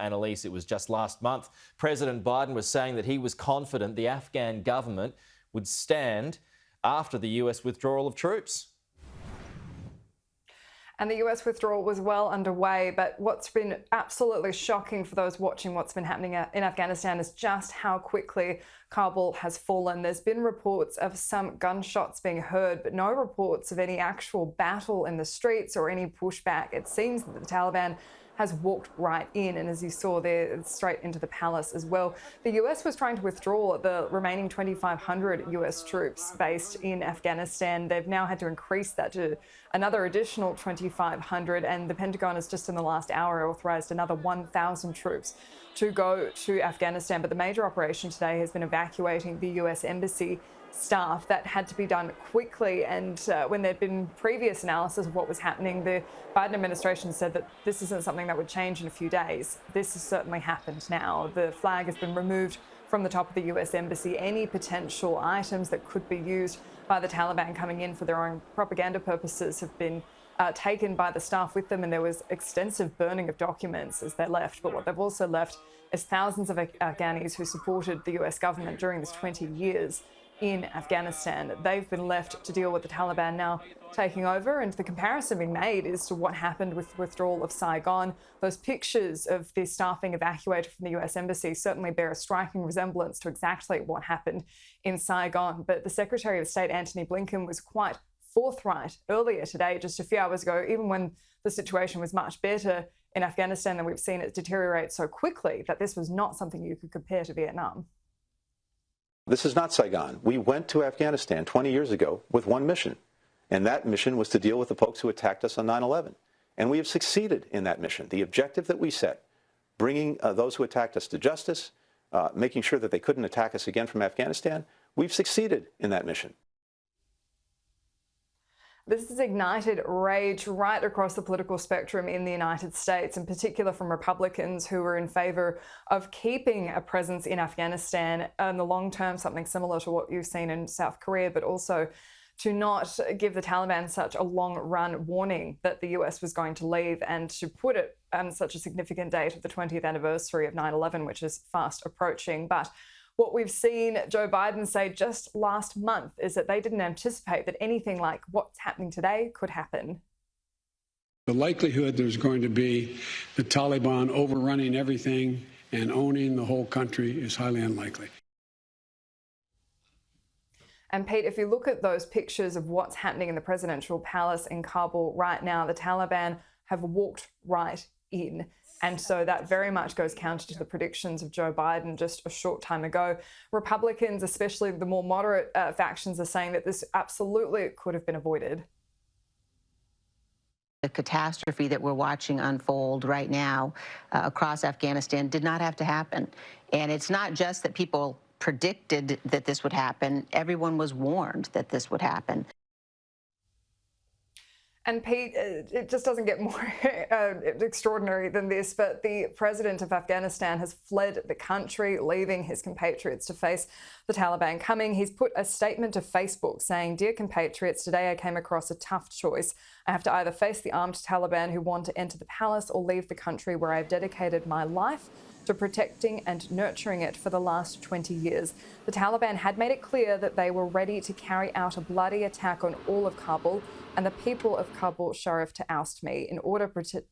Annalise, it was just last month, President Biden was saying that he was confident the Afghan government would stand after the US withdrawal of troops. And the US withdrawal was well underway, but what's been absolutely shocking for those watching what's been happening in Afghanistan is just how quickly Kabul has fallen. There's been reports of some gunshots being heard, but no reports of any actual battle in the streets or any pushback. It seems that the Taliban has walked right in, and as you saw there, straight into the palace as well. The US was trying to withdraw the remaining 2,500 US troops based in Afghanistan. They've now had to increase that to another additional 2,500, and the Pentagon has just in the last hour authorised another 1,000 troops to go to Afghanistan. But the major operation today has been evacuating the US embassy staff. That had to be done quickly, and when there'd been previous analysis of what was happening, the Biden administration said that this isn't something that would change in a few days. This has certainly happened now. The flag has been removed from the top of the US embassy. Any potential items that could be used by the Taliban coming in for their own propaganda purposes have been taken by the staff with them, and there was extensive burning of documents as they left. But what they've also left is thousands of Afghanis who supported the US government during this 20 years in Afghanistan. They've been left to deal with the Taliban now taking over, and the comparison being made is to what happened with the withdrawal of Saigon. Those pictures of the staff being evacuated from the US embassy certainly bear a striking resemblance to exactly what happened in Saigon. But the Secretary of State, Antony Blinken, was quite forthright earlier today, just a few hours ago, even when the situation was much better in Afghanistan than we've seen it deteriorate so quickly, that this was not something you could compare to Vietnam. This is not Saigon. We went to Afghanistan 20 years ago with one mission, and that mission was to deal with the folks who attacked us on 9/11. And we have succeeded in that mission. The objective that we set, bringing those who attacked us to justice, making sure that they couldn't attack us again from Afghanistan, we've succeeded in that mission. This has ignited rage right across the political spectrum in the United States, in particular from Republicans who are in favour of keeping a presence in Afghanistan in the long term, something similar to what you've seen in South Korea, but also to not give the Taliban such a long-run warning that the US was going to leave, and to put it on such a significant date of the 20th anniversary of 9/11, which is fast approaching. But what we've seen Joe Biden say just last month is that they didn't anticipate that anything like what's happening today could happen. The likelihood there's going to be the Taliban overrunning everything and owning the whole country is highly unlikely. And Pete, if you look at those pictures of what's happening in the presidential palace in Kabul right now, the Taliban have walked right in. And so that very much goes counter to the predictions of Joe Biden just a short time ago. Republicans, especially the more moderate factions, are saying that this absolutely could have been avoided. The catastrophe that we're watching unfold right now across Afghanistan did not have to happen. And it's not just that people predicted that this would happen. Everyone was warned that this would happen. And Pete, it just doesn't get more extraordinary than this, but the president of Afghanistan has fled the country, leaving his compatriots to face the Taliban coming. He's put a statement to Facebook saying, "Dear compatriots, today I came across a tough choice. I have to either face the armed Taliban who want to enter the palace or leave the country where I've dedicated my life to protecting and nurturing it for the last 20 years. The Taliban had made it clear that they were ready to carry out a bloody attack on all of Kabul and the people of Kabul Sharif to oust me. In order to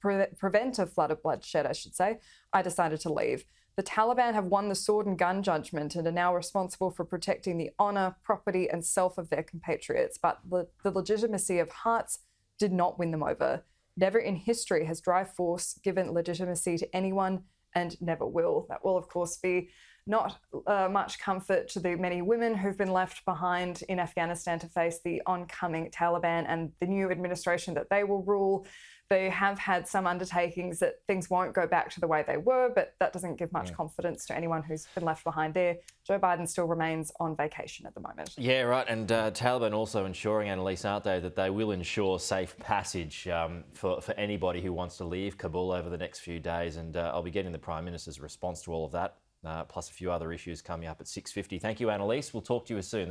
prevent a flood of bloodshed, I should say, I decided to leave. The Taliban have won the sword and gun judgment and are now responsible for protecting the honour, property and self of their compatriots. But the legitimacy of hearts did not win them over. Never in history has dry force given legitimacy to anyone, and never will." That will, of course, be not much comfort to the many women who've been left behind in Afghanistan to face the oncoming Taliban and the new administration that they will rule. They have had some undertakings that things won't go back to the way they were, but that doesn't give much confidence to anyone who's been left behind there. Joe Biden still remains on vacation at the moment. Yeah, right. And Taliban also ensuring, Annalise, aren't they, that they will ensure safe passage for anybody who wants to leave Kabul over the next few days. And I'll be getting the Prime Minister's response to all of that, plus a few other issues coming up at 6:50. Thank you, Annalise. We'll talk to you soon.